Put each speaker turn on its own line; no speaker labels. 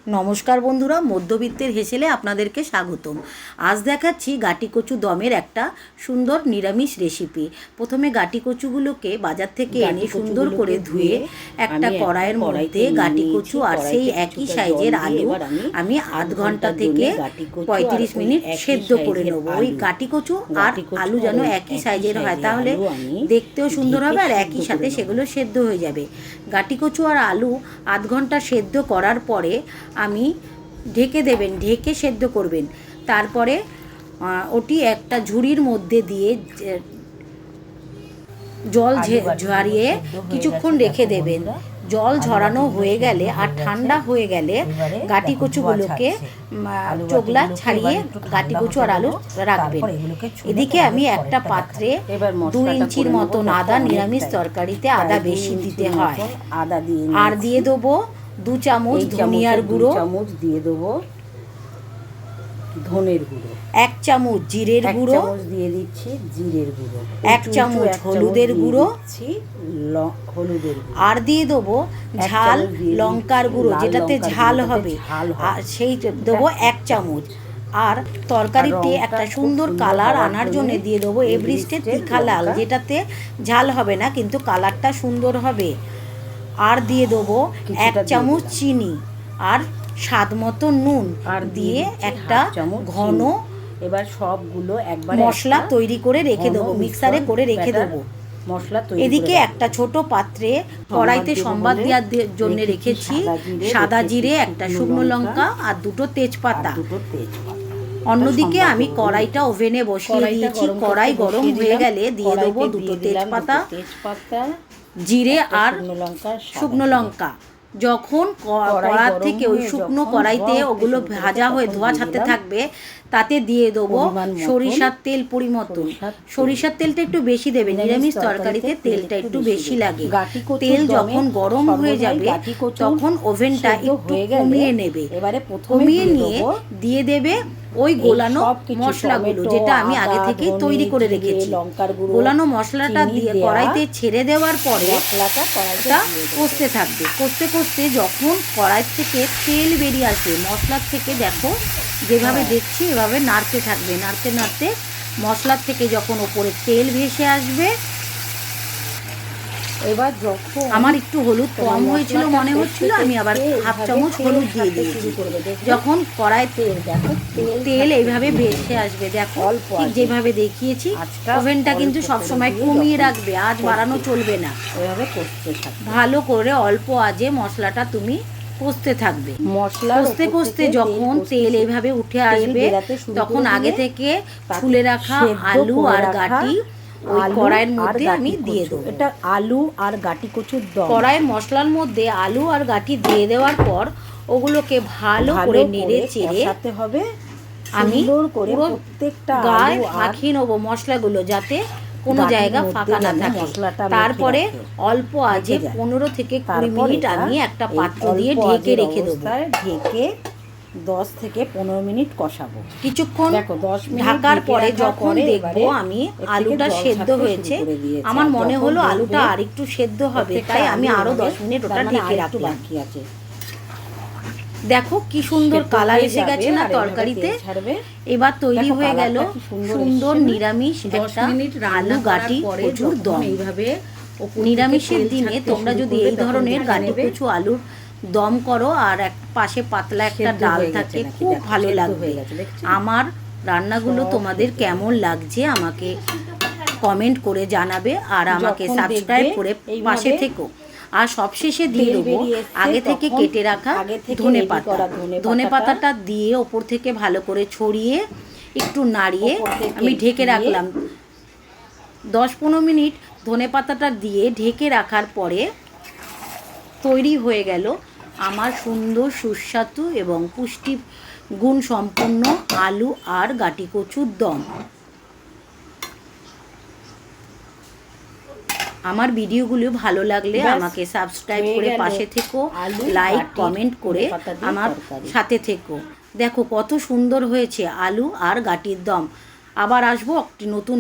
নমস্কার বন্ধুরা, মধ্যবিত্তের হেসেলে আপনাদেরকে স্বাগতম। আজ দেখাচ্ছি গাটি কচু দমের একটা সুন্দর নিরামিষ রেসিপি। প্রথমে গাটি কচুগুলোকে বাজার থেকে এনে সুন্দর করে ধুয়ে একটা কড়াইয়ের মধ্যে গাটি কচু আর সেই একই সাইজের আলু আমি আধ ঘন্টা থেকে 35 মিনিট সেদ্ধ করে নেবো। ওই গাটি কচু আর আলু যেন একই সাইজের হয়, তাহলে দেখতেও সুন্দর হবে আর একই সাথে সেগুলো সেদ্ধ হয়ে যাবে। গাটি কচু আর আলু আধ ঘন্টা সেদ্ধ করার পরে আমি ঢেকে দেবেন, ঢেকে সেদ্ধ করবেন। তারপরে ওটি একটা ঝুড়ির মধ্যে দিয়ে জল ঝরিয়ে কিছুক্ষণ রেখে দেবেন। জল ঝরানো হয়ে গেলে আর ঠান্ডা হয়ে গেলে গাটি কচুগুলোকে চোগলা ছাড়িয়ে গাটি কচু আর আলু রাখবেন। এদিকে আমি একটা পাত্রে 2 ইঞ্চির মতন আদা, নিরামিষ তরকারিতে আদা বেশি দিতে হয়,
আদা দিয়ে
আর দিয়ে দেবো 2 চামচ ধনিয়ার গুঁড়ো,
2 চামচ দিয়ে দেবো ধনের গুঁড়ো,
1 চামচ জিরের গুঁড়ো,
1 চামচ দিয়ে দিচ্ছি জিরের গুঁড়ো,
1 চামচ হলুদের গুঁড়ো,
হলুদের গুঁড়ো,
আর দিয়ে দেবো ঝাল লঙ্কার গুঁড়ো, যেটাতে ঝাল হবে, আর সেই দেবো 1 চামচ। আর তরকারিতে একটা সুন্দর কালার আনার জন্য দিয়ে দেবো এভারেস্টের তিখা লাল, যেটাতে ঝাল হবে না কিন্তু কালারটা সুন্দর হবে। আর দিয়ে দেবো 1 চামচ চিনি আর স্বাদ মতো নুন, আর দিয়ে একটা ঘন
এবার সবগুলো একবার
মশলা তৈরি করে রেখে দেবো, মিক্সারে করে রেখে দেবো
মশলা।
এদিকে একটা ছোট পাত্রে কড়াইতে সম্বাদ দেওয়ার জন্য রেখেছি সাদা জিরে, একটা শুকনো লঙ্কা আর 2টো তেজপাতা। অন্যদিকে আমি কড়াইটা ওভেনে বসিয়ে দিয়েছি। কড়াই গরম হয়ে গেলে দিয়ে দেবো 2টো তেজপাতা, জিরে আর শুকনো লঙ্কা। যখন কড়া থেকে ওই শুকনো কড়াইতে ওগুলো ভাজা হয়ে ধোয়া ছাড়তে থাকবে, তাতে দিয়ে দেবো সরিষার তেল পরিমতন। সরিষার তেলটা একটু বেশি দেবে, নিরামিষ তরকারিতে তেলটা একটু বেশি লাগে। তেল যখন গরম হয়ে যাবে তখন ওভেনটা একটু কমিয়ে নেবে, কমিয়ে নিয়ে দিয়ে দেবে ওই গোলানো মশলাগুলো, যেটা আমি আগে থেকেই তৈরি করে রেখেছি। গোলানো মশলাটা দিয়ে কড়াইতে ছেড়ে দেওয়ার পরে কড়াইটা কষতে থাকবে। কষতে কষতে যখন কড়াই থেকে তেল বেরিয়ে আসবে মশলার থেকে, দেখো যেভাবে দেখছি এভাবে নাড়তে থাকবে। নাড়তে নাড়তে মশলার থেকে যখন ওপরে তেল ভেসে আসবে,
এবার যখন
আমার একটু হলুদ কম হয়েছিল মনে হচ্ছিল, আমি আবার 1/2 চামচ হলুদ দিয়ে দিয়েছি। যখন কড়াই তেল এইভাবে ভেসে আসবে, দেখো ঠিক যেভাবে দেখিয়েছি। ওভেনটা কিন্তু সবসময় কমিয়ে রাখবে, আঁচ বাড়ানো চলবে না।
এভাবে কষতে থাকবে
ভালো করে অল্প আঁচে মশলাটা তুমি কষতে থাকবে। কষতে কষতে যখন তেল এইভাবে উঠে আসবে তখন আগে থেকে ছুলে রাখা আলু আর গাটি ওই কড়াইয়ের মধ্যে আমি দিয়ে দেবো।
এটা আলু আর গাটি কচুর দম।
কড়াইয়ের মশলার মধ্যে আলু আর গাটি দিয়ে দেওয়ার পর ওগুলোকে ভালো করে নেড়ে চেড়ে
হবে।
আমি পুরো গায়ে মাখিয়ে নেবো মশলাগুলো, যাতে কোনো জায়গা ফাঁকা না থাকে। তারপরে অল্প আঁচে 15 থেকে 20 মিনিট আমি একটা পাত্র দিয়ে ঢেকে রেখে দেবো।
ঢেকে 10 থেকে 15 মিনিট কষাবো।
কিছুক্ষণ ঢাকার পরে যখন দেখবো আমি আলুটা সেদ্ধ হয়েছে, আমার মনে হলো আলুটা আর একটু সেদ্ধ হবে, তাই আমি আরো 10 মিনিট ওটা ঢেকে রাখলাম। দেখো কি সুন্দর কালার এসে গেছে না তরকারিতে। এবার তৈরি হয়ে গেল সুন্দর নিরামিষ একটা আলু গাটি কচুর দম। এইভাবে নিরামিষের দিনে তোমরা যদি এই ধরনের গাটি কচু আলুর দম করো আর এক পাশে পাতলা একটা ডাল থাকে, খুব ভালো লাগবে। আমার রান্নাগুলো তোমাদের কেমন লাগছে আমাকে কমেন্ট করে জানাবে, আর আমাকে সাবস্ক্রাইব করে পাশে থেকো। আর সবশেষে দিয়ে দেবো আগে থেকে কেটে রাখা ধনে পাতাটা দিয়ে ওপর থেকে ভালো করে ছড়িয়ে একটু নাড়িয়ে আমি ঢেকে রাখলাম। 10-15 মিনিট ধনে পাতাটা দিয়ে ঢেকে রাখার পরে তৈরি হয়ে গেল আমার সুন্দর সুস্বাদু এবং পুষ্টি গুণ সম্পন্ন আলু আর গাটি কচুর দম। আমার ভিডিওগুলো ভালো লাগলে আমাকে সাবস্ক্রাইব করে পাশে থেকো, লাইক কমেন্ট করে আমার সাথে থেকো। দেখো কত সুন্দর হয়েছে আলু আর গাটির দম। আবার আসবো একটি নতুন